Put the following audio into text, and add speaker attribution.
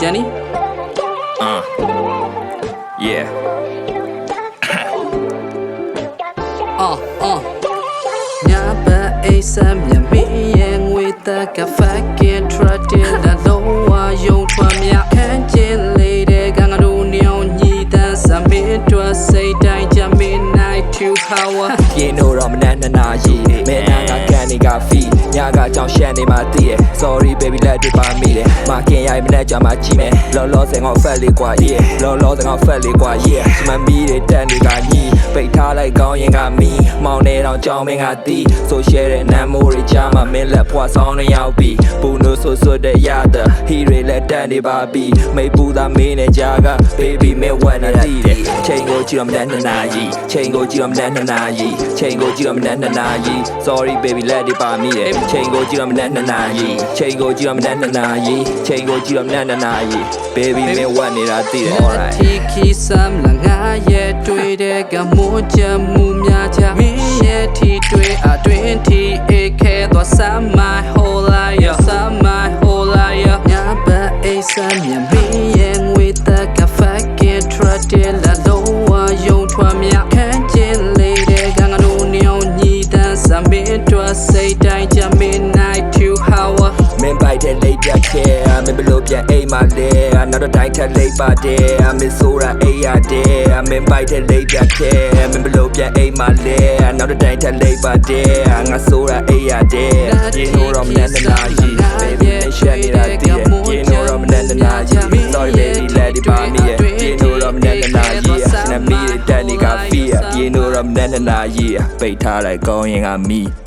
Speaker 1: Jenny
Speaker 2: Yeah
Speaker 1: Nhà bà ấy xâm nhà mỹ yên nguy ta cả phát kiến tra tiền là lâu à dùng thoa mẹ khán trên lê đề găng đu niêu nhì ta xa miết chua xây đai cha miết nai thiêu hawa
Speaker 2: You know I'm na yi Man I got got feet Nhà ga chong shan they my dear Sorry baby let it by me Ma ken yai mna cha ma chi me Lo se ngao fat လေးกว่า yeah Lo se ngao fat လေးกว่า yeah စမမီတွေတက်နေကညီပိတ်ထားလိုက်ကောင်းရင်ကမီမောင်နေတော့ကြောင်းမင်းကတီး So share တဲ့နမ်းမိုးတွေကြားမှာမင်းလက်ဖွာဆောင်နေရောက်ပြီပူနိုးဆိုတဲ့ရတဲ့ he တွေလက်တက်နေပါပြီမိပူသားမင်းနဲ့ကြားက baby မင်းဝက်နေတီးတယ်ချိန်ကိုကြည့်တော့မလန်းနာရီချိန်ကိုကြည့်တော့မလန်းနာရီချိန်ကိုကြည့်တော့မလန်းနာရီ Sorry baby let it by me ချိန်ကိုကြည့်တော့မလန်းနာရီချိန်ကိုကြည့်တော့မလန်းနာရီချိန်ကိုကြည့်တော့မလန်းနာရီ baby မင်းဝက်နေတာတီးတယ် alright
Speaker 1: တီခီဆမ်လာငါရဲ့တွေ့တဲ့ကမိုးချမှုများချမင်းရဲ့ထီတွေ့အတွင်းထီအေခဲသွားစမ်း my whole life sum my whole life ညာဘအိဆမ်းမြမင်းရဲ့ငွေတက်ကဖက်ကေထရတဲ့လာလုံးဝယုံထွားမြခန်းကျင်လေးတဲ့ကငါတို့ညောင်ညီတန်းစမင်းတို့စိတ်တိုင်းချမင်း night to hour
Speaker 2: မင်းပိုက်တဲ့လေးပြတ်ခဲမင်းဘလို့ပြန်အိမ်မလဲနောက်တော့တိုင်းထက်လေးပါတယ်မင်းဆိုတာအိမ်ရတယ်မင်းပိုက်တဲ့လေးပြတ်ခဲမင်းဘလို့ပြန်အိမ်မလဲနောက်တော့တိုင်းထက်လေးပါတယ်ငါဆိုတာအိမ်ရတယ် You know I'm not naji baby မင်းရှက်နေတာတည်း You know I'm not naji Sorry baby let it by me You know I'm not naji နမီးတဲ့နေက fear You know I'm not naji ပိတ်ထားလိုက်ကောင်းရင်ကမီး